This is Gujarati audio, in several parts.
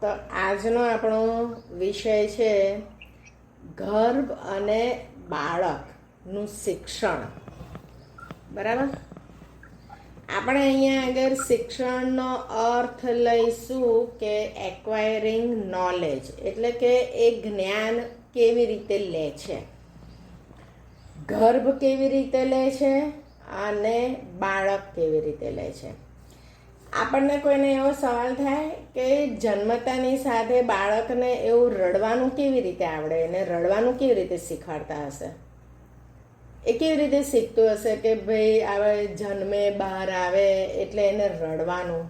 તો આજનો આપણો વિષય છે ગર્ભ અને બાળકનું શિક્ષણ. બરાબર. આપણે અહીંયા આગળ શિક્ષણનો અર્થ લઈશું કે એક્વાયરિંગ નોલેજ, એટલે કે એ જ્ઞાન કેવી રીતે લે છે, ગર્ભ કેવી રીતે લે છે અને બાળક કેવી રીતે લે છે. આપણને કોઈને એવો સવાલ થાય કે જન્મતાની સાથે બાળકને એવું રડવાનું કેવી રીતે આવડે, એને રડવાનું કેવી રીતે શીખવાડતા હશે, એ કેવી રીતે શીખતું હશે કે ભાઈ આવે જન્મે બહાર આવે એટલે એને રડવાનું,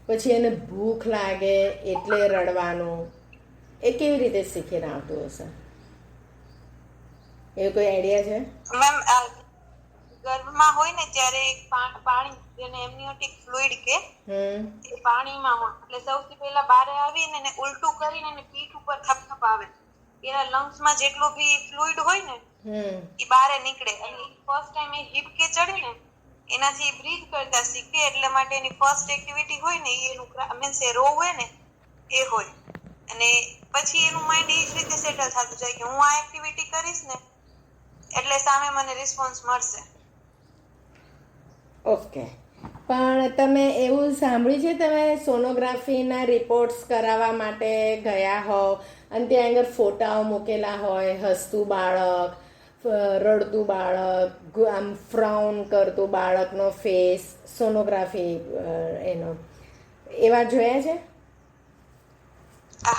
પછી એને ભૂખ લાગે એટલે રડવાનું, એ કેવી રીતે શીખીને આવતું હશે? એવું કોઈ આઈડિયા છે? મેમ, ગર્ભમાં હોય ને ત્યારે પાણી, જેને એમનિયોટિક ફ્લુઇડ કે એ પાણીમાં હોય એટલે સૌથી પહેલા બહાર આવીને એને ઉલટું કરીને એને પીઠ ઉપર થપથપાવે, એના લંગ્સમાં જેટલું બી ફ્લુઇડ હોય ને એ બહાર નીકળે. અને ફર્સ્ટ ટાઈમ એ હિપકે ચડે ને એનાથી બ્રીથ કરતા શીખે, એટલે માટે એની ફર્સ્ટ એક્ટિવિટી હોય ને એનું મીન્સ એ રો હોય ને એ હોય. અને પછી એનું માઇન્ડ એ જ રીતે સેટલ થતું જાય કે હું આ એક્ટિવિટી કરીશ ને એટલે સામે મને રિસ્પોન્સ મળશે. ઓકે. પણ તમે એવું સાંભળ્યું છે, તમે સોનોગ્રાફીના રિપોર્ટ્સ કરાવવા માટે ગયા હો અને ત્યાં આગળ ફોટાઓ મૂકેલા હોય, હસતું બાળક, રડતું બાળક, આમ ફ્રાઉન કરતું બાળકનો ફેસ, સોનોગ્રાફી એનો એવા જોયા છે?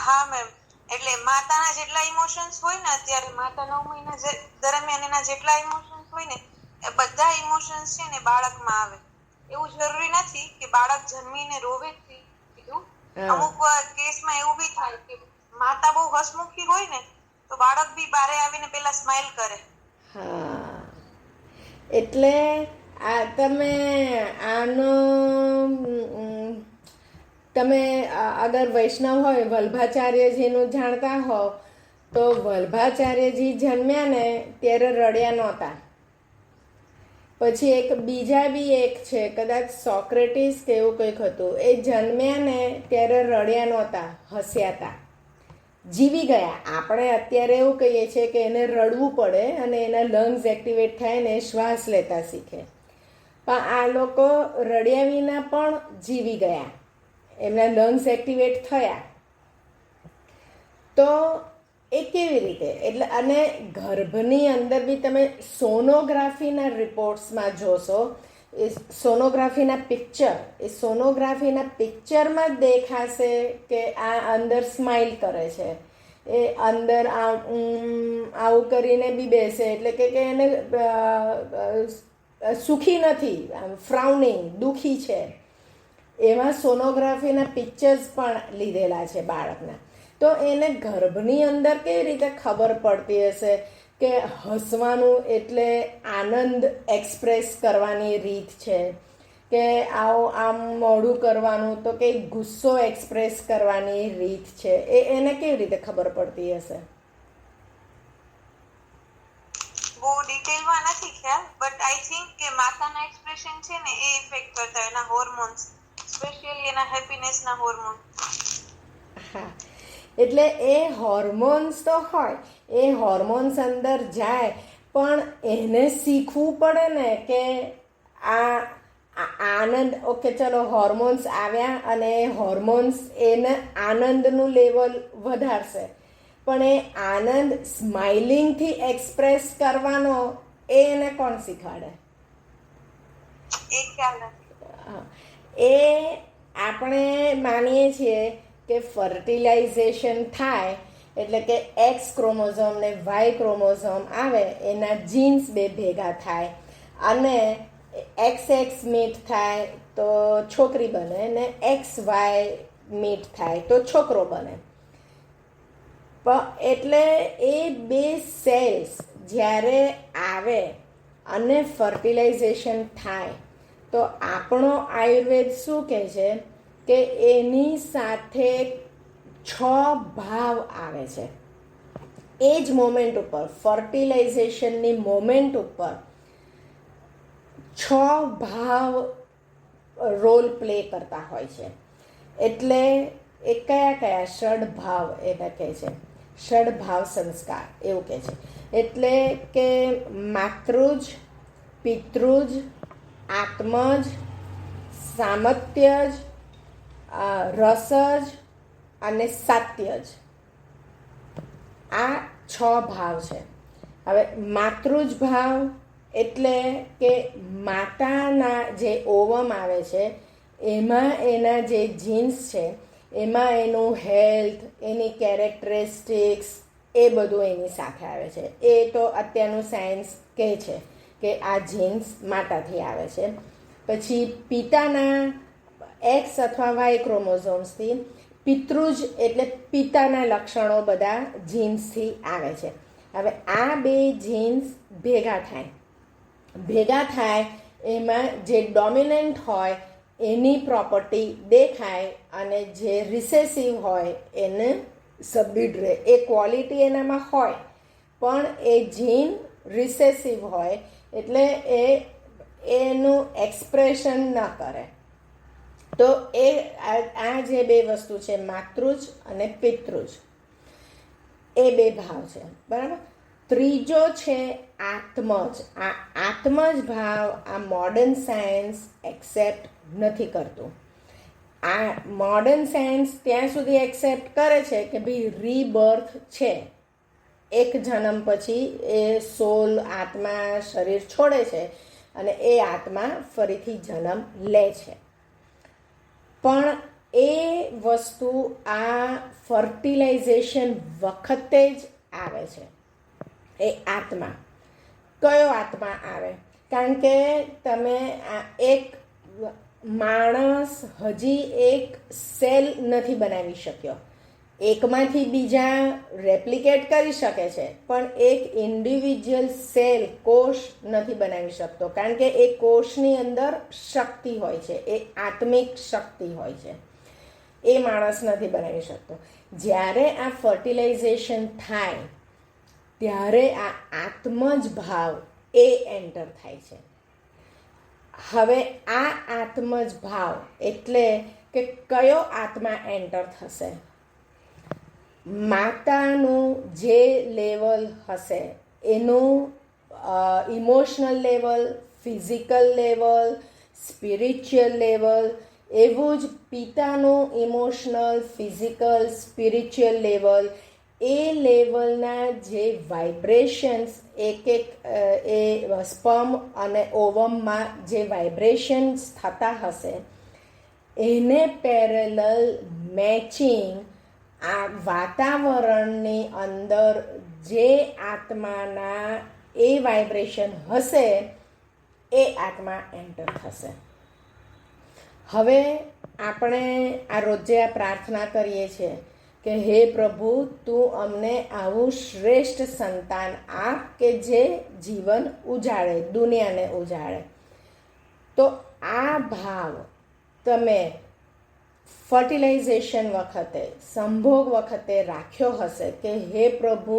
હા મેમ, એટલે માતાના જેટલા ઇમોશન્સ હોય ને, અત્યારે માતા 9 મહિના દરમિયાન એના જેટલા ઇમોશન્સ હોય ને એ બધા ઇમોશન્સ છે ને બાળકમાં આવે. એવું જરૂરી નથી કે બાળક જન્મીને રોવે જ કીધું. અમુક કેસમાં એવું બી થાય કે માતા બહુ હસમુખી હોય ને તો બાળક બી બારે આવીને પેલા સ્માઈલ કરે. હા, એટલે આ તમે આનો તમે અગર વૈષ્ણવ હોય, વલ્ભાચાર્યજીનું જાણતા હો તો વલ્ભાચાર્યજી જન્મ્યા ને ત્યારે રડ્યા નહોતા. પછી એક બીજા બી એક છે, કદાચ સોક્રેટિસ કે એવું કંઈક હતું, એ જન્મ્યા ને ત્યારે રડ્યા નહોતા, હસ્યા હતા, જીવી ગયા. આપણે અત્યારે એવું કહીએ છીએ કે એને રડવું પડે અને એના લંગ્સ એક્ટિવેટ થાય ને શ્વાસ લેતા શીખે, પણ આ લોકો રડ્યા વિના પણ જીવી ગયા, એમના લંગ્સ એક્ટિવેટ થયા. તો એ કેવી રીતે? એટલે અને ગર્ભની અંદર બી તમે સોનોગ્રાફીના રિપોર્ટ્સમાં જોશો, એ સોનોગ્રાફીના પિક્ચર, એ સોનોગ્રાફીના પિક્ચરમાં જ દેખાશે કે આ અંદર સ્માઇલ કરે છે, એ અંદર આવું કરીને બી બેસે, એટલે કે એને સુખી નથી, ફ્રાઉનિંગ, દુઃખી છે. એવા સોનોગ્રાફીના પિક્ચર્સ પણ લીધેલા છે બાળકના. તો એને ગર્ભની અંદર કેવી રીતે ખબર પડતી હશે કે હસવાનું એટલે આનંદ એક્સપ્રેસ કરવાની રીત છે, કે આમ મોઢું કરવાનું તો કે ગુસ્સો એક્સપ્રેસ કરવાની રીત છે, એને કેવી રીતે ખબર પડતી હશે? બહુ ડિટેલમાં નથી ખ્યાલ, બટ આઈ થિંક કે માતાના એક્સપ્રેશન છે ને એ ઇફેક્ટ કરતા એના હોર્મોન્સ, સ્પેશિયલી એના હેપીનેસના હોર્મોન. હા, એટલે એ હોર્મોન્સ તો હોય, એ હોર્મોન્સ અંદર જાય, પણ એને શીખવું પડે ને કે આ આનંદ, ઓકે ચલો હોર્મોન્સ આવ્યા અને હોર્મોન્સ એને આનંદનું લેવલ વધારશે, પણ એ આનંદ સ્માઇલિંગથી એક્સપ્રેસ કરવાનો એ એને કોણ શીખવાડે? એ ખ્યાલ નથી. એ આપણે માનીએ છીએ કે ફર્ટિલાઇઝેશન થાય એટલે કે એક્સ ક્રોમોઝોમ ને વાય ક્રોમોઝોમ આવે, એના જીન્સ બે ભેગા થાય અને એક્સ એક્સ મીટ થાય તો છોકરી બને ને એક્સ વાય મીટ થાય તો છોકરો બને. એટલે એ બે સેલ્સ જ્યારે આવે અને ફર્ટિલાઇઝેશન થાય તો આપણો આયુર્વેદ શું કહે છે કે એની સાથે 6 ભાવ આવે છે. એ જ મોમેન્ટ ઉપર, ફર્ટિલાઇઝેશનની મોમેન્ટ ઉપર 6 ભાવ રોલ પ્લે કરતા હોય છે. એટલે એ કયા કયા ષડભાવ એને કહે છે, ષડભાવ સંસ્કાર એવું કહે છે. એટલે કે માતૃજ, પિતૃજ, આત્મજ, સામત્યજ, રસજ અને સાત્યજ, આ 6 ભાવ છે. હવે માતૃજ ભાવ એટલે કે માતાના જે ઓવમ આવે છે એમાં એના જે જીન્સ છે એમાં એનું હેલ્થ, એની કેરેક્ટરિસ્ટિક્સ એ બધું એની સાથે આવે છે. એ તો અત્યારનું સાયન્સ કહે છે કે આ જીન્સ માતાથી આવે છે. પછી પિતાના એક્સ અથવા વાય ક્રોમોઝોમ્સથી, પિતૃજ એટલે પિતાના લક્ષણો બધા જીન્સથી આવે છે. હવે આ 2 જીન્સ ભેગા થાય એમાં જે ડોમિનન્ટ હોય એની પ્રોપર્ટી દેખાય અને જે રિસેસિવ હોય એને સબમિટ રહે. એ ક્વોલિટી એનામાં હોય પણ એ જીન રિસેસિવ હોય એટલે એનું એક્સપ્રેશન ન કરે. તો આ જે 2 વસ્તુ છે માતૃજ અને પિતૃજ, એ 2 ભાવ છે, બરાબર. ત્રીજો છે આત્મજ. આ આત્મજ ભાવ આ મોડર્ન સાયન્સ એક્સેપ્ટ નથી કરતું. આ મોડર્ન સાયન્સ ત્યાં સુધી એક્સેપ્ટ કરે છે કે ભાઈ રીબર્થ છે, એક જન્મ પછી એ સોલ, આત્મા શરીર છોડે છે અને એ આત્મા ફરીથી જન્મ લે છે. પણ એ વસ્તુ આ ફર્ટિલાઇઝેશન વખતે જ આવે છે. એ આત્મા કયો આત્મા આવે? કારણ કે તમે એક માણસ હજી એક સેલ નથી બનાવી શક્યો. એકમાંથી બીજા રેપ્લિકેટ કરી શકે છે પણ એક ઇન્ડિવિજ્યુઅલ સેલ, કોષ નથી બનાવી શકતો. કારણ કે એ કોષની અંદર શક્તિ હોય છે, એ આત્મિક શક્તિ હોય છે, એ માણસ નથી બનાવી શકતો. જ્યારે આ ફર્ટિલાઇઝેશન થાય ત્યારે આ આત્મજ ભાવ એ એન્ટર થાય છે. હવે આ આત્મજ ભાવ એટલે કે કયો આત્મા એન્ટર થશે? માતાનું જે લેવલ હશે એનું emotional level, physical level, spiritual level, એવું જ પિતાનું ઇમોશનલ, ફિઝિકલ, સ્પિરિચ્યુઅલ લેવલ, એ લેવલના જે વાઇબ્રેશન્સ એક એ સ્પર્મ અને ઓવમમાં જે વાઇબ્રેશન્સ થતા હશે એને પેરેલલ મેચિંગ આ વાતાવરણની અંદર જે આત્માના એ વાઇબ્રેશન હશે એ આત્મા એન્ટર થશે. હવે આપણે આ રોજે આ પ્રાર્થના કરીએ છીએ કે હે પ્રભુ, તું અમને આવું શ્રેષ્ઠ સંતાન આપ કે જે જીવન ઉજાડે, દુનિયાને ઉજાડે. તો આ ભાવ તમે ફર્ટિલાઇઝેશન વખતે, સંભોગ વખતે રાખ્યો હશે કે હે પ્રભુ,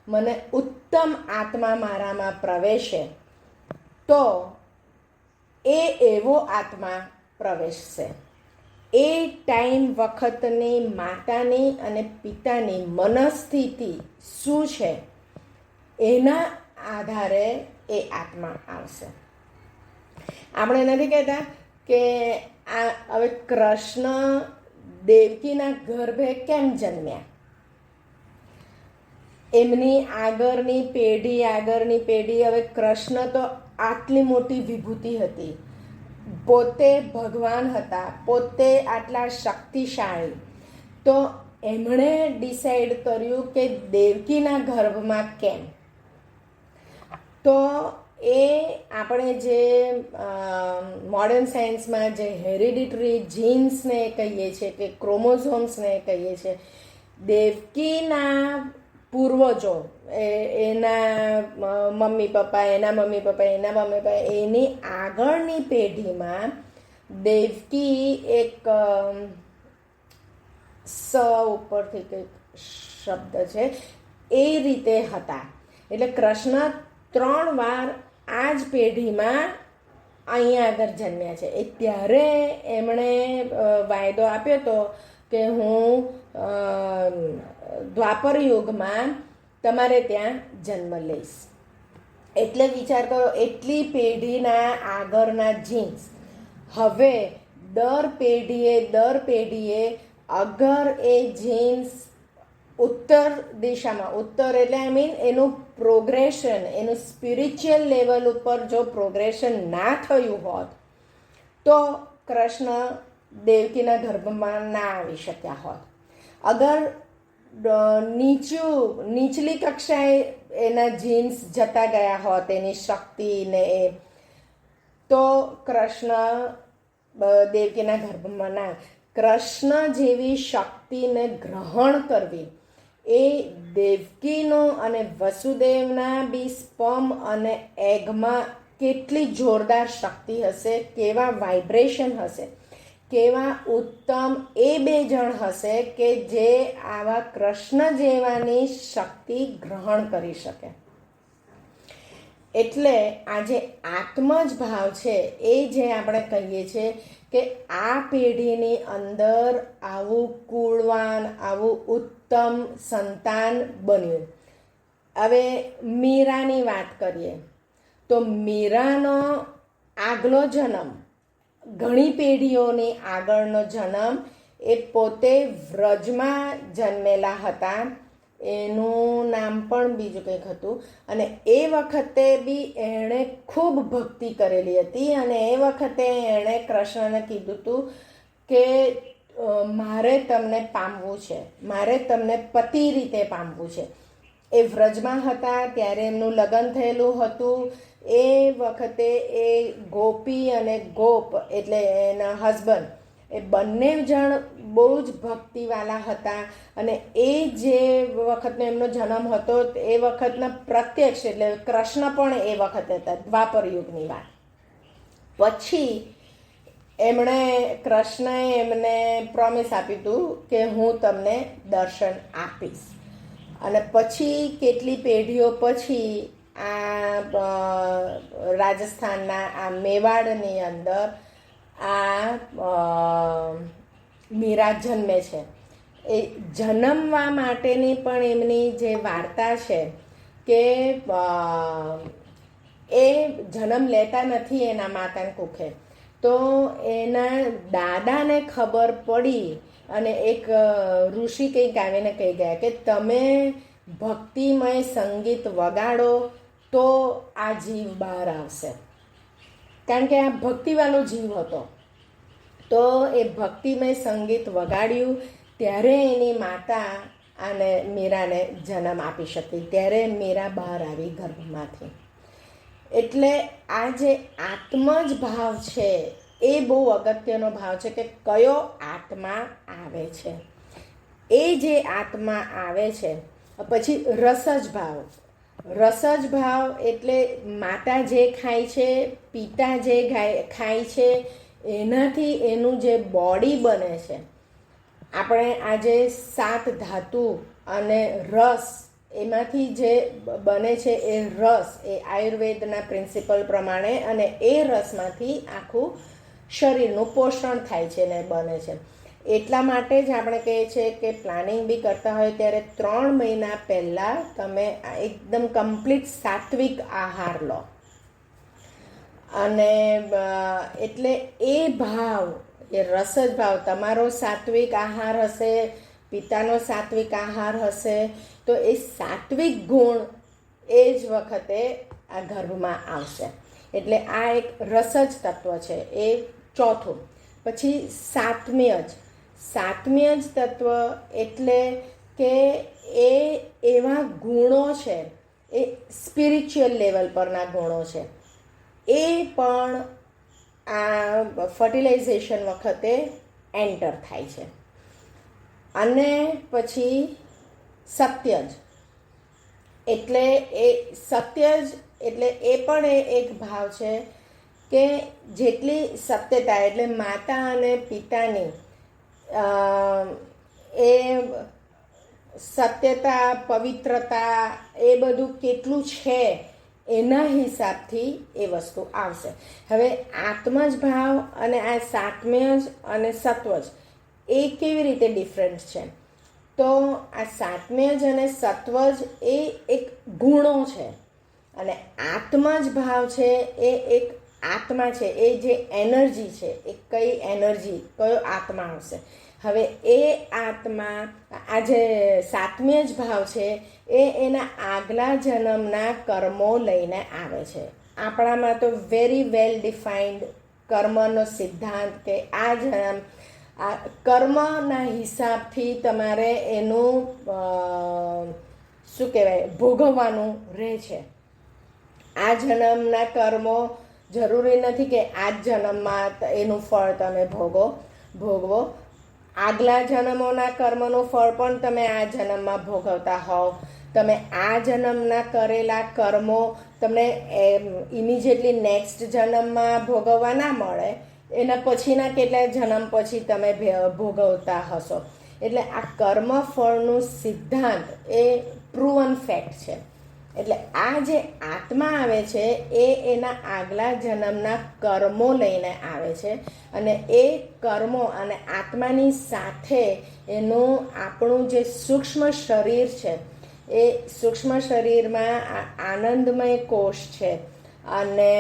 મને ઉત્તમ આત્મા મારામાં પ્રવેશે, તો એ એવો આત્મા પ્રવેશશે. એ ટાઈમ વખતની માતાની અને પિતાની મનસ્થિતિ શું છે એના આધારે એ આત્મા આવશે. આપણે નથી કહેતા કે આ હવે કૃષ્ણ દેવકીના ગર્ભે કેમ જન્મ્યા? એમની આગળની પેઢી હવે કૃષ્ણ તો આટલી મોટી વિભૂતિ હતી, પોતે ભગવાન હતા, પોતે આટલા શક્તિશાળી, તો એમણે ડિસાઈડ કર્યું કે દેવકીના ગર્ભમાં કેમ? તો એ આપણે જે મોડર્ન સાયન્સમાં જે હેરિડિટરી જીન્સને કહીએ છીએ કે ક્રોમોઝોમ્સને કહીએ છીએ, દેવકીના પૂર્વજો, એના મમ્મી પપ્પા, એની આગળની પેઢીમાં દેવકી એક સ ઉપરથી કંઈક શબ્દ છે એ રીતે હતા. એટલે કૃષ્ણ 3 વાર આ જ પેઢીમાં અહીંયા આગળ જન્મ્યા છે. એ ત્યારે એમણે વાયદો આપ્યો હતો કે હું દ્વાપર યુગમાં તમારે ત્યાં જન્મ લઈશ. એટલે વિચાર કરો, એટલી પેઢીના આગળના જીન્સ હવે દર પેઢીએ અગર એ જીન્સ ઉત્તર દિશામાં, ઉત્તર એટલે આઈ મીન એનું પ્રોગ્રેશન, એનું સ્પિરિચ્યુઅલ લેવલ ઉપર જો પ્રોગ્રેશન ના થયું હોત તો કૃષ્ણ દેવકીના ગર્ભમાં ના આવી શક્યા હોત. અગર નીચલી કક્ષાએ એના જીન્સ જતા ગયા હોત, એની શક્તિને એ, તો કૃષ્ણ દેવકીના ગર્ભમાં ના. કૃષ્ણ જેવી શક્તિને ગ્રહણ કરવી એ દેવકીનો અને વસુદેવના બી સ્પર્મ અને એગમાં કેટલી જોરદાર શક્તિ હશે, કેવા વાઇબ્રેશન હશે, કેવા ઉત્તમ એ બે જણ હશે કે જે આવા કૃષ્ણ જેવાની શક્તિ ગ્રહણ કરી શકે. એટલે આ જે આત્મ જ ભાવ છે એ જે આપણે કહીએ છીએ કે આ પેઢીની અંદર આવું કુળવાન, આવું ઉત્તમ સંતાન બન્યું. હવે મીરાની વાત કરીએ તો મીરાનો આગલો જન્મ, ઘણી પેઢીઓની આગળનો જન્મ, એ પોતે વ્રજમાં જન્મેલા હતા. એનું નામ પણ બીજું કંઈક હતું. અને એ વખતે બી એણે ખૂબ ભક્તિ કરેલી હતી અને એ વખતે એણે કૃષ્ણને કીધું હતું કે મારે તમને પામવું છે, મારે તમને પતિ રીતે પામવું છે. એ વ્રજમાં હતા ત્યારે એમનું લગ્ન થયેલું હતું. એ વખતે એ ગોપી અને ગોપ એટલે એના હસબન્ડ એ બંને જણ બહુ જ ભક્તિવાલા હતા. અને એ જે વખતનો એમનો જન્મ હતો એ વખતના પ્રત્યક્ષ એટલે કૃષ્ણ પણ એ વખતે હતા, દ્વાપર યુગની વાત. પછી કૃષ્ણએ એમને પ્રોમિસ આપ્યું હતું કે હું તમને દર્શન આપીશ. અને પછી કેટલી પેઢીઓ પછી આ રાજસ્થાનના આ મેવાડની અંદર આ મીરા જન્મે છે. એ જન્મવા માટેની પણ એમની જે વાર્તા છે કે એ જન્મ લેતા નથી એના માતાના કુખે, તો એના દાદાને ખબર પડી અને એક ઋષિ કંઈક આવીને કહી ગયા કે તમે ભક્તિમય સંગીત વગાડો તો આ જીવ બહાર આવશે. કારણ કે આ ભક્તિવાળો જીવ હતો. તો એ ભક્તિમય સંગીત વગાડ્યું ત્યારે એની માતા અને મીરાને જન્મ આપી શકી, ત્યારે મીરા બહાર આવી ગર્ભમાંથી. એટલે આ જે આત્મ જ ભાવ છે એ બહુ અગત્યનો ભાવ છે કે કયો આત્મા આવે છે. એ જે આત્મા આવે છે પછી રસજ ભાવ. રસજ ભાવ એટલે માતા જે ખાય છે, પિતા જે ખાય છે, એનાથી એનું જે બોડી બને છે. આપણે આજે 7 ધાતુ અને રસ એમાંથી જે બને છે એ રસ એ આયુર્વેદના પ્રિન્સિપલ પ્રમાણે, અને એ રસમાંથી આખું શરીરનું પોષણ થાય છે ને બને છે. એટલા માટે જ આપણે કહીએ છીએ કે પ્લાનિંગ બી કરતા હોય ત્યારે 3 મહિના પહેલાં તમે એકદમ કમ્પ્લીટ સાત્વિક આહાર લો. અને એટલે એ ભાવ, એ રસ જ ભાવ, તમારો સાત્વિક આહાર હશે, પિતાનો સાત્વિક આહાર હશે, તો એ સાત્વિક ગુણ એ જ વખતે આ ગર્ભમાં આવશે. એટલે આ એક રસ જ તત્વ છે, એ ચોથું. પછી સાતમી જ તત્વ એટલે કે એ એવા ગુણો છે, એ સ્પિરિચ્યુઅલ લેવલ પરના ગુણો છે. એ પણ આ ફર્ટિલાઇઝેશન વખતે એન્ટર થાય છે. અને પછી સત્યજ એટલે એ પણ એક ભાવ છે કે જેટલી સત્યતા એટલે માતા અને પિતાની એ સત્યતા, પવિત્રતા એ બધું કેટલું છે એના હિસાબથી એ વસ્તુ આવશે. હવે આત્મજ ભાવ અને આ સાત્મ્યજ અને સત્વજ એ કેવી રીતે ડિફરન્ટ છે? તો આ સાત્મેજ અને સત્વજ એ એક ગુણો છે અને આત્મજ ભાવ છે એ એક આત્મા છે, એ જે એનર્જી છે એ કઈ એનર્જી, કયો આત્મા આવશે? હવે એ આત્મા, આ જે સાત્મેજ ભાવ છે એ એના આગલા જન્મના કર્મો લઈને આવે છે. આપણામાં તો વેરી વેલ ડિફાઇન્ડ કર્મનો સિદ્ધાંત કે આ જન્મ આ કર્મના હિસાબથી તમારે એનું શું કહેવાય ભોગવવાનું રહે છે. આ જન્મના કર્મો જરૂરી નથી કે આ જ જન્મમાં એનું ફળ તમે ભોગવો. આગલા જન્મોના કર્મનું ફળ પણ તમે આ જન્મમાં ભોગવતા હોવ. તમે આ જન્મના કરેલા કર્મો તમને ઇમિજિએટલી નેક્સ્ટ જન્મમાં ભોગવવા ના મળે, એના પછીના કેટલાય જન્મ પછી તમે ભોગવતા હશો. એટલે આ કર્મ ફળનું સિદ્ધાંત એ પ્રૂવન ફેક્ટ છે. એટલે આ જે આત્મા આવે છે એ એના આગલા જન્મના કર્મો લઈને આવે છે અને એ કર્મો અને આત્માની સાથે એનું આપણું જે સૂક્ષ્મ શરીર છે એ સૂક્ષ્મ શરીરમાં આનંદમય કોષ છે અને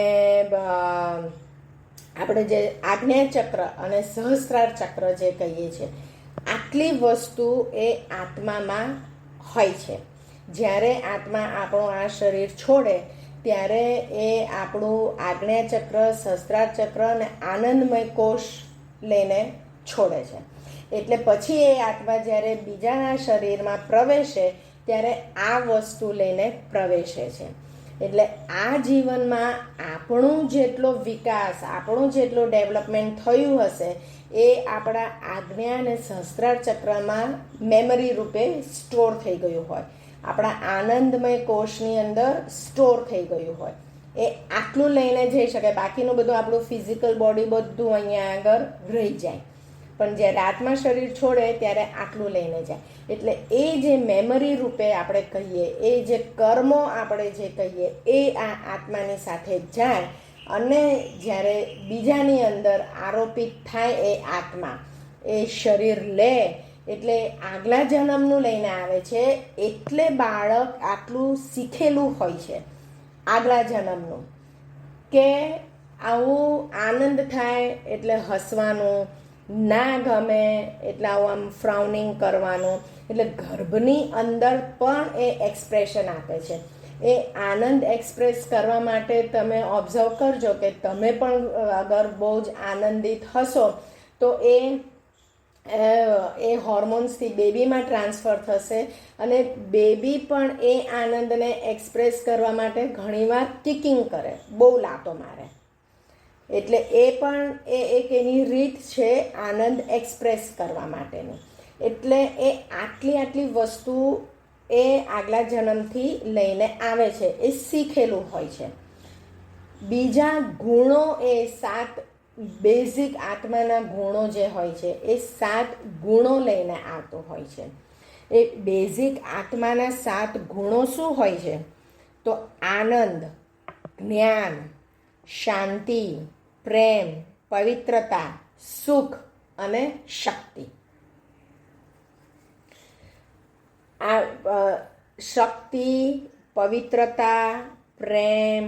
આપણે જે આજ્ઞા ચક્ર અને સહસ્ત્રાર ચક્ર જે કહીએ છીએ, આટલી વસ્તુ એ આત્મામાં હોય છે. જ્યારે આત્મા આપણું આ શરીર છોડે ત્યારે એ આપણું આજ્ઞા ચક્ર, સહસ્ત્રાર ચક્ર અને આનંદમય કોષ લઈને છોડે છે. એટલે પછી એ આત્મા જ્યારે બીજાના શરીરમાં પ્રવેશે ત્યારે આ વસ્તુ લઈને પ્રવેશે છે. એટલે આ જીવનમાં આપણું જેટલો વિકાસ, આપણું જેટલું ડેવલપમેન્ટ થયું હશે એ આપણા આજ્ઞા અને સહસ્ત્રાર ચક્રમાં મેમરી રૂપે સ્ટોર થઈ ગયું હોય, આપણા આનંદમય કોષની અંદર સ્ટોર થઈ ગયું હોય. એ આટલું લઈને જઈ શકે, બાકીનું બધું આપણું ફિઝિકલ બોડી બધું અહીંયા આગળ રહી જાય. પણ જ્યારે આત્મા શરીર છોડે ત્યારે આટલું લઈને જાય. એટલે એ જે મેમરી રૂપે આપણે કહીએ, એ જે કર્મો આપણે જે કહીએ એ આ આત્માની સાથે જાય અને જ્યારે બીજાની અંદર આરોપિત થાય એ આત્મા, એ શરીર લે એટલે આગલા જન્મનું લઈને આવે છે. એટલે બાળક આટલું શીખેલું હોય છે આગલા જન્મનું, કે આવું આનંદ થાય એટલે હસવાનું, ના ગમે એટલે આવું આમ ફ્રાઉનિંગ કરવાનું. એટલે ગર્ભની અંદર પણ એ એક્સપ્રેશન આપે છે. એ આનંદ એક્સપ્રેસ કરવા માટે તમે ઓબ્ઝર્વ કરજો કે તમે પણ અગર બહુ જ આનંદિત હશો તો એ હોર્મોન્સથી બેબીમાં ટ્રાન્સફર થશે અને બેબી પણ એ આનંદને એક્સપ્રેસ કરવા માટે ઘણીવાર કિકિંગ કરે, બહુ લાતો મારે. એટલે એ પણ એક એની રીત છે આનંદ એક્સપ્રેસ કરવા માટેની. એટલે એ આટલી વસ્તુ એ આગલા જન્મથી લઈને આવે છે, એ શીખેલું હોય છે. બીજા ગુણો એ 7 બેઝિક આત્માના ગુણો જે હોય છે એ 7 ગુણો લઈને આવતો હોય છે. એ બેઝિક આત્માના 7 ગુણો શું હોય છે? તો આનંદ, જ્ઞાન, શાંતિ, પ્રેમ, પવિત્રતા, સુખ અને શક્તિ. આ શક્તિ, પવિત્રતા, પ્રેમ,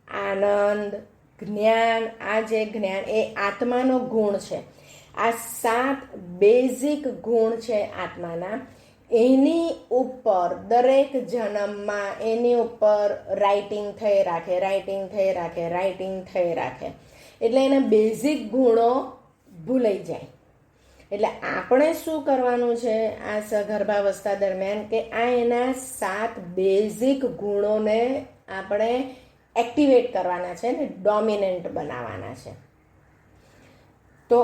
આનંદ, જ્ઞાન, આ જે જ્ઞાન એ આત્માનો ગુણ છે. આ 7 બેઝિક ગુણ છે આત્માના. એની ઉપર દરેક જન્મમાં એની ઉપર રાઇટિંગ થઈ રાખે. એટલે એના બેઝિક ગુણો ભૂલાઈ જાય. એટલે આપણે શું કરવાનું છે આ સગર્ભાવસ્થા દરમિયાન કે આ એના 7 બેઝિક ગુણોને આપણે એક્ટિવેટ કરવાના છે ને ડોમિનન્ટ બનાવવાના છે. તો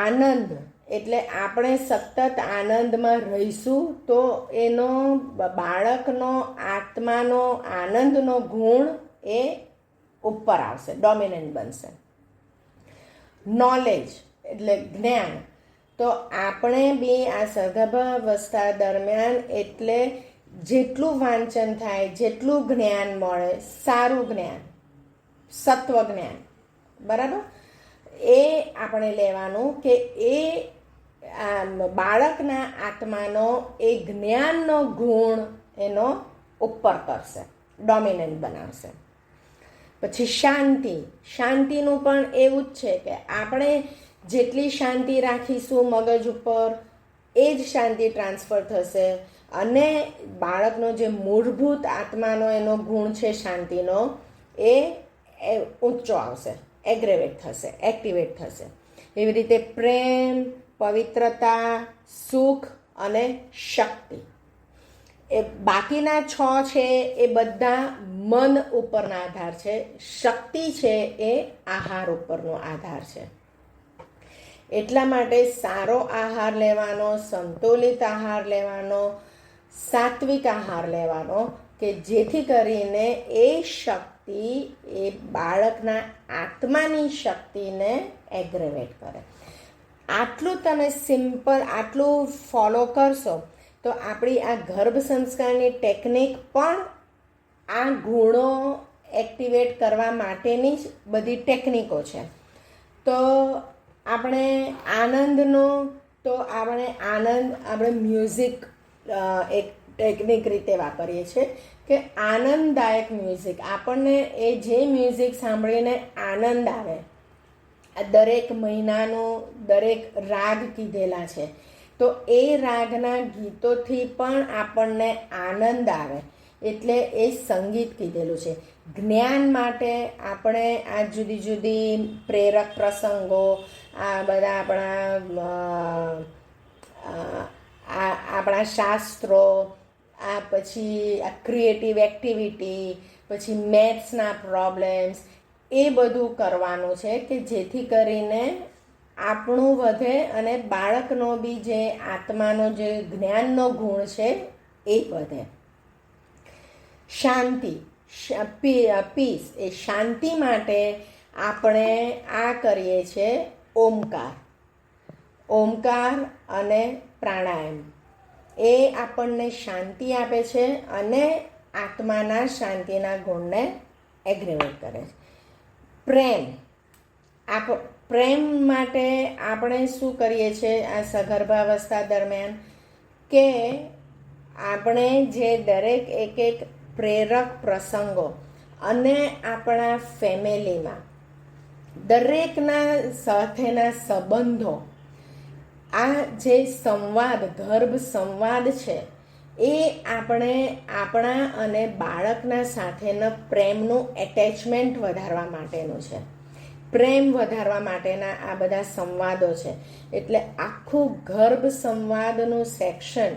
આનંદ એટલે આપણે સતત આનંદમાં રહીશું તો એનો બાળકનો આત્માનો આનંદનો ગુણ એ ઉપર આવશે, ડોમિનન્ટ બનશે. નોલેજ એટલે જ્ઞાન. તો આપણે બી આ સગર્ભાવસ્થા દરમિયાન એટલે જેટલું વાંચન થાય, જેટલું જ્ઞાન મળે, સારું જ્ઞાન, સત્વ જ્ઞાન, બરાબર, એ આપણે લેવાનું કે એ બાળકના આત્માનો એ જ્ઞાનનો ગુણ એનો ઉપર કરશે, ડોમિનન્ટ બનાવશે. પછી શાંતિ. શાંતિનું પણ એવું જ છે કે આપણે જેટલી શાંતિ રાખીશું મગજ ઉપર એ જ શાંતિ ટ્રાન્સફર થશે અને બાળકનો જે મૂળભૂત આત્માનો એનો ગુણ છે શાંતિનો એ ઊંચો આવશે, એક્ટિવેટ થશે. એવી રીતે પ્રેમ, પવિત્રતા, સુખ અને શક્તિ, એ બાકીના 6 છે એ બધા મન ઉપરના આધાર છે. શક્તિ છે એ આહાર ઉપરનો આધાર છે. એટલા માટે સારો આહાર લેવાનો, સંતુલિત આહાર લેવાનો, સાત્વિક આહાર લેવાનો કે જેથી કરીને એ શક્તિ એ બાળકના આત્માની શક્તિને એગ્રેવેટ કરે. આટલું તમે સિમ્પલ આટલું ફોલો કરશો તો આપણી આ ગર્ભ સંસ્કારની ટેકનિક પણ આ ગુણો એક્ટિવેટ કરવા માટેની જ બધી ટેકનિકો છે. તો આપણે આપણે મ્યુઝિક એક ટેકનિક રીતે વાપરીએ છીએ કે આનંદદાયક મ્યુઝિક, આપણને એ જે મ્યુઝિક સાંભળીને આનંદ આવે, દરેક મહિનાનું દરેક રાગ કીધેલા છે, તો એ રાગના ગીતોથી પણ આપણને આનંદ આવે એટલે એ સંગીત કીધેલું છે. જ્ઞાન માટે આપણે આ જુદી જુદી પ્રેરક પ્રસંગો, આ બધા આપણા શાસ્ત્રો, આ પછી આ ક્રિએટિવ એક્ટિવિટી, પછી મેથ્સના પ્રોબ્લેમ્સ, એ બધું કરવાનું છે કે જેથી કરીને આપણું વધે અને બાળકનો બી જે આત્માનો જે જ્ઞાનનો ગુણ છે એ વધે. શાંતિ, પીસ, એ શાંતિ માટે આપણે આ કરીએ છીએ ઓમકાર અને પ્રાણાયામ. એ આપણને શાંતિ આપે છે અને આત્માના શાંતિના ગુણને એગ્રેવેટ કરે છે. પ્રેમ માટે આપણે શું કરીએ છીએ આ સગર્ભાવસ્થા દરમિયાન કે આપણે જે દરેક એક પ્રેરક પ્રસંગો અને આપણા ફેમિલીમાં દરેકના સાથેના સંબંધો, આ જે સંવાદ, ગર્ભ સંવાદ છે એ આપણે આપણા અને બાળકના સાથેના પ્રેમનું એટેચમેન્ટ વધારવા માટેનું છે. પ્રેમ વધારવા માટેના આ બધા સંવાદો છે. એટલે આખું ગર્ભ સંવાદનું સેક્શન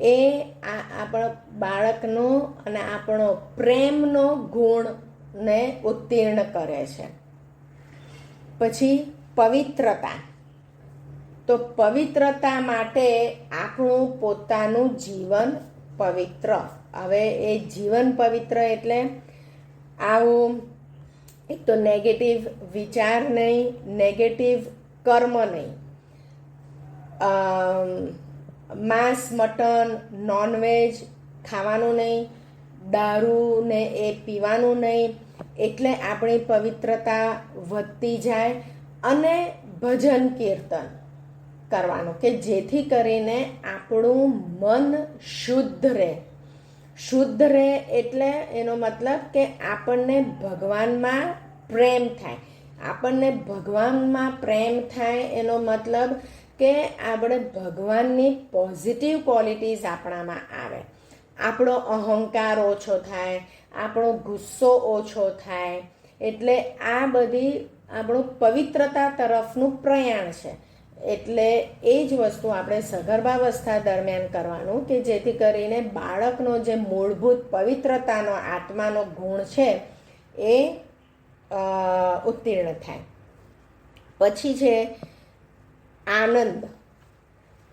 એ આપણા બાળકનો અને આપણો પ્રેમનો ગુણને ઉત્તીર્ણ કરે છે. પછી પવિત્રતા. તો પવિત્રતા માટે આપણું પોતાનું જીવન પવિત્ર. હવે એ જીવન પવિત્ર એટલે આવું એક તો નેગેટિવ વિચાર નહીં, નેગેટિવ કર્મ નહીં, માંસ, મટન, નોનવેજ ખાવાનું નહીં, દારૂ ને એ પીવાનું નહીં. એટલે આપણી પવિત્રતા વધતી જાય અને ભજન કીર્તન કરવાનું કે જેથી કરીને આપણું મન શુદ્ધ રહે. શુદ્ધ રહે એટલે એનો મતલબ કે આપણને ભગવાનમાં પ્રેમ થાય. આપણને ભગવાનમાં પ્રેમ થાય એનો મતલબ કે આપણે ભગવાનની પોઝિટિવ ક્વોલિટીઝ આપણામાં આવે. આપણો અહંકાર ઓછો થાય, આપણો ગુસ્સો ઓછો થાય. એટલે આ બધી આપણું પવિત્રતા તરફનું પ્રયાણ છે. એટલે એ જ વસ્તુ આપણે સગર્ભાવસ્થા દરમિયાન કરવાનું કે જેથી કરીને બાળકનો જે મૂળભૂત પવિત્રતાનો આત્માનો ગુણ છે એ ઉત્તીર્ણ થાય. પછી છે આનંદ.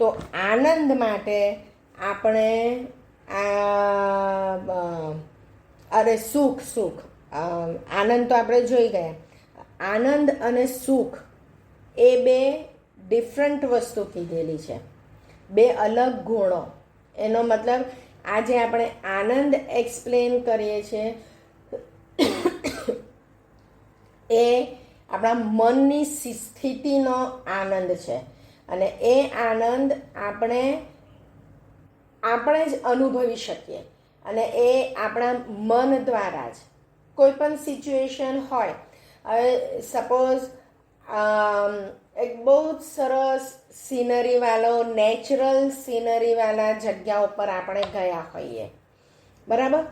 તો આનંદ માટે આપણે સુખ આનંદ તો આપણે જોઈ ગયા. આનંદ અને સુખ એ બે ડિફરન્ટ વસ્તુ કીધેલી છે, બે અલગ ગુણો. એનો મતલબ આજે આપણે આનંદ એક્સપ્લેન કરીએ છીએ એ આપણા મનની સ્થિતિનો આનંદ છે. અને એ આનંદ આપણે જ અનુભવી શકીએ, અને એ આપણા મન દ્વારા જ. કોઈ પણ સિચ્યુએશન હોય, હવે સપોઝ એક બહુ જ સરસ સિનરીવાળો, નેચરલ સિનરીવાળા જગ્યા ઉપર આપણે ગયા હોઈએ, બરાબર.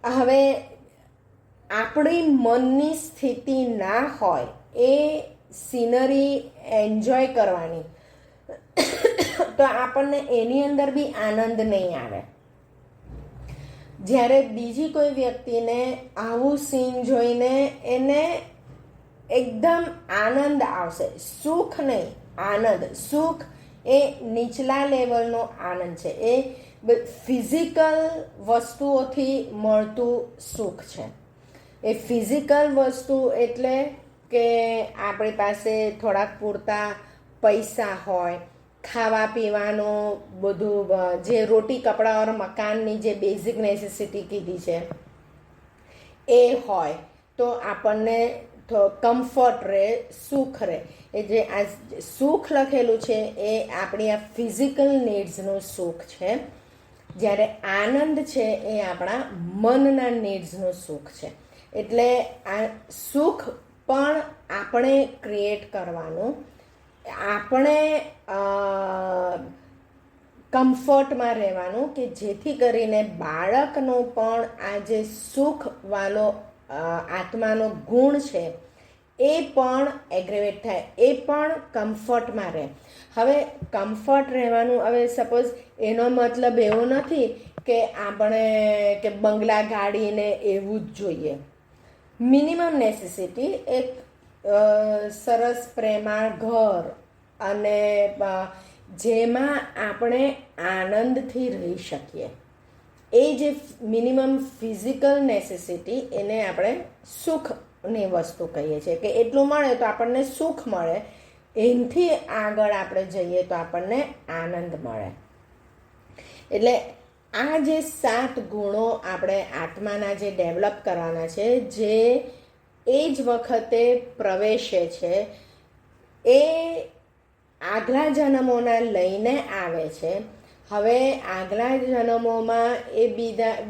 હવે આપણી મનની સ્થિતિ ના હોય એ સિનરી એન્જોય કરવાની, તો આપણને એની અંદર બી આનંદ નહીં આવે. જ્યારે બીજી કોઈ વ્યક્તિને આવું સીન જોઈને એને એકદમ આનંદ આવશે, સુખ નહીં, આનંદ. સુખ એ નીચલા લેવલનો આનંદ છે, એ ફિઝિકલ વસ્તુઓથી મળતું સુખ છે. એ ફિઝિકલ વસ્તુ એટલે કે આપણી પાસે થોડાક પૂરતા પૈસા હોય, ખાવા પીવાનું બધું, જે રોટી કપડાં ઓર મકાનની જે બેઝિક નેસેસિટી કીધી છે એ હોય, તો આપણને કમ્ફર્ટ રહે, સુખ રહે. એ જે આ સુખ લખેલું છે એ આપણી આ ફિઝિકલ નીડ્સનું સુખ છે, જ્યારે આનંદ છે એ આપણા મનના નીડ્સનું સુખ છે. એટલે આ સુખ પણ આપણે ક્રિએટ કરવાનું, આપણે કમ્ફર્ટમાં રહેવાનું, કે જેથી કરીને બાળકનો પણ આ જે સુખવાળો આત્માનો ગુણ છે એ પણ એગ્રેવેટ થાય, એ પણ કમ્ફર્ટમાં રહે. હવે કમ્ફર્ટ રહેવાનું, હવે સપોઝ એનો મતલબ એવો નથી કે આપણે કે બંગલા ગાડીને એવું જ જોઈએ. મિનિમમ નેસેસિટી, એક સરસ પ્રેમાળ ઘર, અને જેમાં આપણે આનંદથી રહી શકીએ, એ જે મિનિમમ ફિઝિકલ નેસેસિટી, એને આપણે સુખની વસ્તુ કહીએ છીએ. કે એટલું મળે તો આપણને સુખ મળે, એનાથી આગળ આપણે જઈએ તો આપણને આનંદ મળે. એટલે આ જે 7 ગુણો આપણે આત્માના જે ડેવલપ કરવાના છે, જે એ જ વખતે પ્રવેશે છે, એ આગલા જન્મોના લઈને આવે છે. હવે આગલા જન્મોમાં એ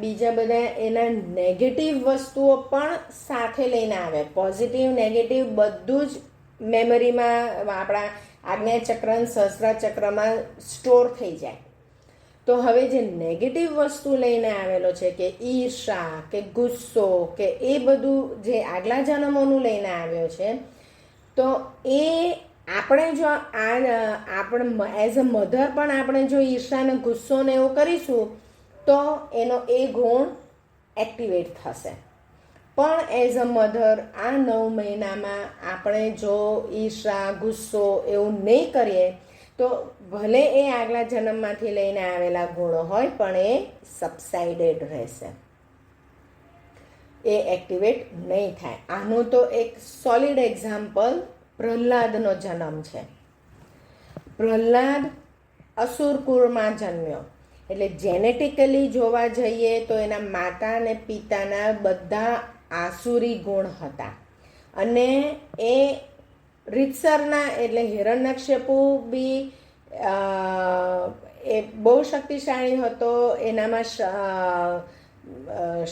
બીજા બધા એના નેગેટિવ વસ્તુઓ પણ સાથે લઈને આવે. પોઝિટિવ નેગેટિવ બધું જ મેમરીમાં, આપણા આજ્ઞાચક્ર, સહસ્ત્રાચક્રમાં સ્ટોર થઈ જાય. તો હવે જે નેગેટિવ વસ્તુ લઈને આવેલો છે, કે ઈર્ષા, કે ગુસ્સો, કે એ બધું જે આગલા જન્મોનું લઈને આવ્યો છે, તો એ આપણે જો આપણે એઝ અ મધર પણ આપણે જો ઈર્ષાને, ગુસ્સોને એવું કરીશું તો એનો એ ગુણ એક્ટિવેટ થશે. પણ એઝ અ મધર આ 9 મહિનામાં આપણે જો ઈર્ષા, ગુસ્સો એવું નહીં કરીએ તો ભલે એ આગલા જન્મમાંથી લઈને આવેલા ગુણો હોય, પણ એ સબસાઇડેડ રહેશે, એ એક્ટિવેટ નહીં થાય. આનું તો એક સોલિડ એક્ઝામ્પલ પ્રહલાદનો જન્મ છે. પ્રહલાદ અસુર કુળમાં જન્મ્યો, એટલે જેનેટિકલી જોવા જઈએ તો એના માતા અને પિતાના બધા આસુરી ગુણ હતા, અને એ રીતસરના, એટલે હિરણ્યકશ્યપુ બી એ બહુ શક્તિશાળી હતો, એનામાં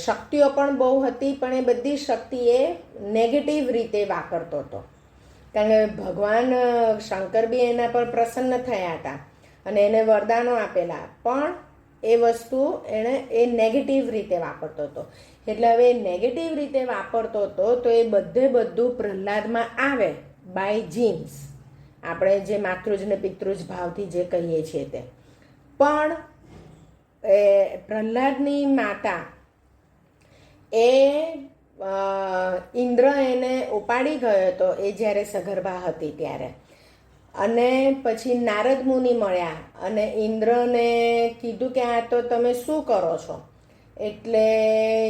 શક્તિઓ પણ બહુ હતી, પણ એ બધી શક્તિ એ નેગેટિવ રીતે વાપરતો હતો. કારણ કે ભગવાન શંકર બી એના પર પ્રસન્ન થયા હતા અને એને વરદાનો આપેલા, પણ એ વસ્તુ એણે એ નેગેટિવ રીતે વાપરતો હતો. એટલે હવે નેગેટિવ રીતે વાપરતો હતો તો એ બધું પ્રહલાદમાં આવે બાય જીન્સ, આપણે જે માતૃજ ને પિતૃજ ભાવથી જે કહીએ છીએ તે. પણ એ પ્રહલાદની માતા એ ઇન્દ્ર એને ઉપાડી ગયો હતો, એ જ્યારે સગર્ભા હતી ત્યારે. અને પછી નારદ મુનિ મળ્યા અને ઇન્દ્રને કીધું કે આ તો તમે શું કરો છો. એટલે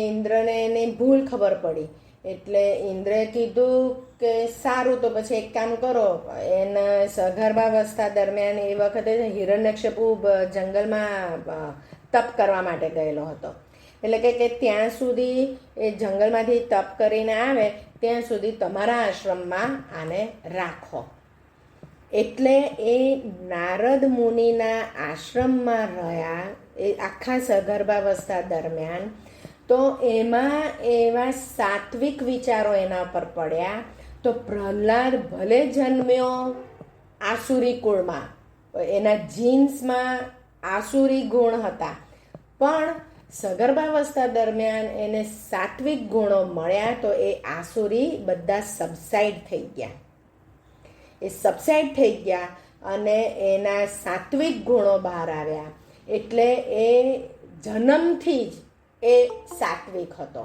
ઇન્દ્રને એની ભૂલ ખબર પડી, એટલે ઇન્દ્રે કીધું કે સારું, તો પછી એક કામ કરો, એના સગર્ભાવસ્થા દરમિયાન એ વખતે હિરણ્યકશ્યપુ જંગલમાં તપ કરવા માટે ગયેલો હતો. એટલે કે ત્યાં સુધી એ જંગલમાંથી તપ કરીને આવે ત્યાં સુધી તમારા આશ્રમમાં આને રાખો. એટલે એ નારદ મુનિના આશ્રમમાં રહ્યા એ આખા સગર્ભાવસ્થા દરમિયાન. તો એમાં એવા સાત્વિક વિચારો એના પર પડ્યા. તો પ્રહલાદ ભલે જન્મ્યો આસુરી કુળમાં, એના જીન્સમાં આસુરી ગુણ હતા, પણ સગર્ભાવસ્થા દરમિયાન એને સાત્વિક ગુણો મળ્યા. તો એ આસુરી બધા સબસાઇડ થઈ ગયા. એ સબસાઇડ થઈ ગયા અને એના સાત્વિક ગુણો બહાર આવ્યા. એટલે એ જન્મથી જ એ સાત્વિક હતો.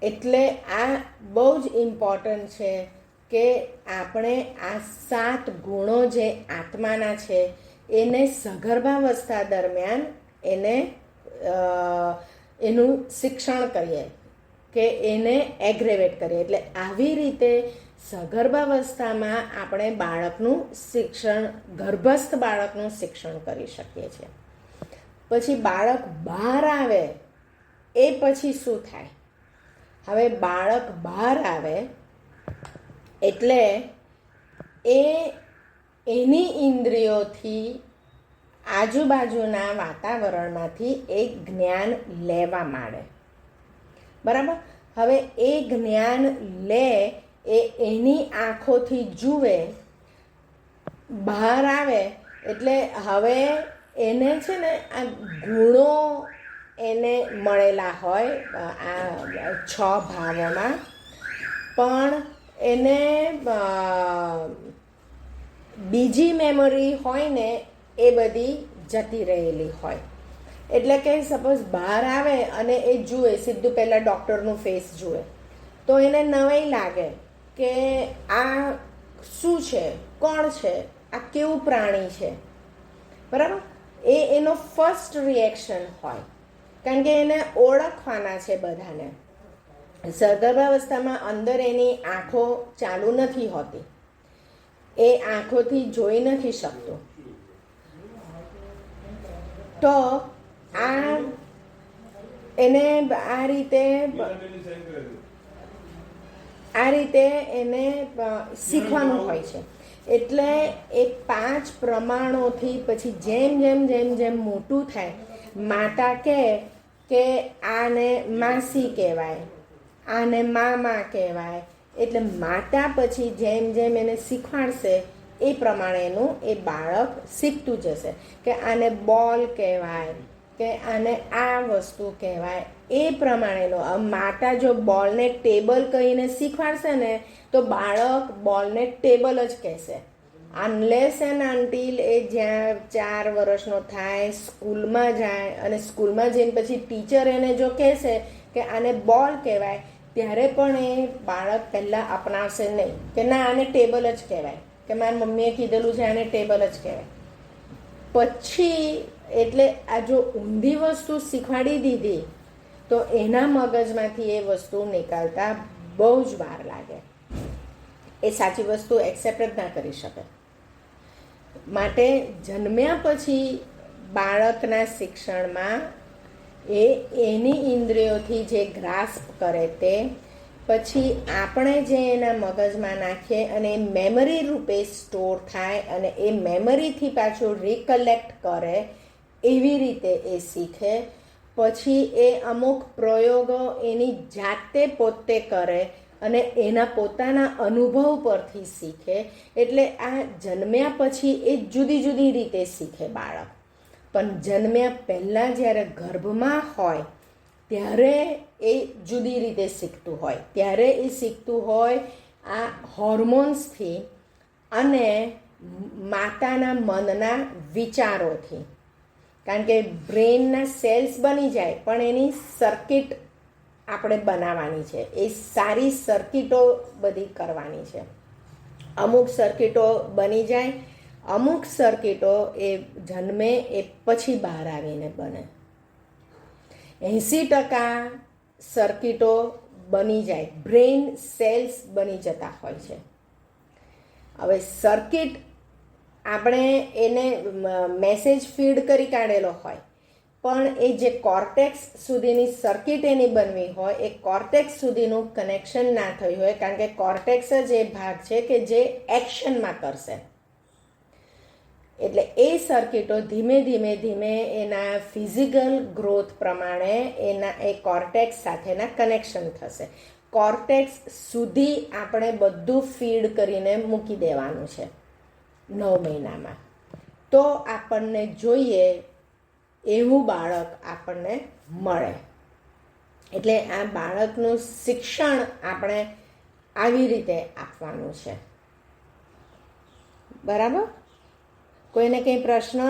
એટલે આ બહુ જ ઇમ્પોર્ટન્ટ છે કે આપણે આ 7 ગુણો જે આત્માના છે એને સગર્ભાવસ્થા દરમિયાન એનું શિક્ષણ કરીએ, કે એને એગ્રેવેટ કરીએ. એટલે આવી રીતે સગર્ભાવસ્થામાં આપણે બાળકનું શિક્ષણ, ગર્ભસ્થ બાળકનું શિક્ષણ કરી શકીએ છીએ. પછી બાળક બહાર આવે એ પછી શું થાય? હવે બાળક બહાર આવે એટલે એની ઇન્દ્રિયોથી આજુબાજુના વાતાવરણમાંથી એક જ્ઞાન લેવા માંડે. બરાબર? હવે એ જ્ઞાન લે, એની આંખોથી જુએ, બહાર આવે એટલે હવે એને છે ને આ ગુણો એને મળેલા હોય આ 6 ભાવોમાં, પણ એને બીજી મેમરી હોય ને એ બધી જતી રહેલી હોય. એટલે કે સપોઝ બહાર આવે અને એ જુએ, સીધું પહેલાં ડૉક્ટરનું ફેસ જુએ, તો એને નવાઈ લાગે કે આ શું છે, કોણ છે, આ કેવું પ્રાણી છે. બરાબર? એનો ફર્સ્ટ રિએક્શન હોય, કારણ કે એને ઓળખવાના છે બધાને. સગર્ભાવસ્થામાં અંદર એની આંખો ચાલુ નથી હોતી, એ આંખોથી જોઈ નથી શકતું. તો એને આ રીતે એને શીખવાનું હોય છે. એટલે એ 5 પ્રમાણોથી પછી જેમ જેમ જેમ જેમ મોટું થાય, માતા કહે કે આને માસી કહેવાય, આને મામા કહેવાય, એટલે માતા પછી જેમ જેમ એને શીખવાડશે એ પ્રમાણેનું એ બાળક શીખતું જશે કે આને બોલ કહેવાય, કે આને આ વસ્તુ કહેવાય. એ પ્રમાણેનું માતા જો બોલને ટેબલ કહીને શીખવાડશે ને તો બાળક બોલને ટેબલ જ કહેશે. અનલેસ એન્ડ અનટિલ એ જ્યાં 4 વર્ષનો થાય, સ્કૂલમાં જાય, અને સ્કૂલમાં જઈને પછી ટીચર એને જો કહેશે કે આને બોલ કહેવાય, ત્યારે પણ એ બાળક પહેલાં અપનાવશે નહીં કે ના આને ટેબલ જ કહેવાય, કે મારી મમ્મીએ કીધેલું છે આને ટેબલ જ કહેવાય. પછી એટલે આ જો ઊંધી વસ્તુ શીખવાડી દીધી તો એના મગજમાંથી એ વસ્તુ નીકળતા બહુ જ વાર લાગે. એ સાચી વસ્તુ એક્સેપ્ટ જ ના કરી શકે. માટે જન્મ્યા પછી બાળકના શિક્ષણમાં એની ઇન્દ્રિયોથી જે ગ્રાસ્પ કરે તે પછી આપણે જે એના મગજમાં નાખીએ અને એ મેમરી રૂપે સ્ટોર થાય અને એ મેમરીથી પાછું રિકલેક્ટ કરે, એવી રીતે એ શીખે. પછી એ અમુક પ્રયોગો એની જાતે પોતે કરે અને એના પોતાના અનુભવ પરથી શીખે. એટલે આ જન્મ્યા પછી એ જુદી જુદી રીતે શીખે બાળક. પણ જન્મ્યા પહેલાં જ્યારે ગર્ભમાં હોય ત્યારે એ જુદી રીતે શીખતું હોય. ત્યારે એ શીખતું હોય આ હોર્મોન્સથી અને માતાના મનના વિચારોથી. કારણ કે બ્રેનના સેલ્સ બની જાય પણ એની સર્કિટ આપણે બનાવવાની છે. એ સારી સર્કિટો બધી કરવાની છે. અમુક સર્કિટો બની જાય, અમુક સર્કિટો એ જન્મે એ પછી બહાર આવીને બને. 80% સર્કિટો બની જાય, બ્રેન સેલ્સ બની જતા હોય છે. હવે સર્કિટ આપણે એને મેસેજ ફીડ કરી કાઢેલો હોય, પણ એ જે કોર્ટેક્સ સુધીની સર્કિટ એની બનવી હોય એ કોર્ટેક્સ સુધીનું કનેક્શન ના થયું હોય, કારણ કે કોર્ટેક્સ જ એ ભાગ છે કે જે એક્શનમાં કરશે. એટલે એ સર્કિટો ધીમે ધીમે ધીમે એના ફિઝિકલ ગ્રોથ પ્રમાણે એ કોર્ટેક્સ સાથેના કનેક્શન થશે. કોર્ટેક્સ સુધી આપણે બધું ફીડ કરીને મૂકી દેવાનું છે 9 મહિનામાં. તો આપણને જોઈએ એવું બાળક આપણને મળે. એટલે આ બાળકનું શિક્ષણ આપણે આવી રીતે આપવાનું છે. બરાબર? કોઈને કંઈ પ્રશ્ન?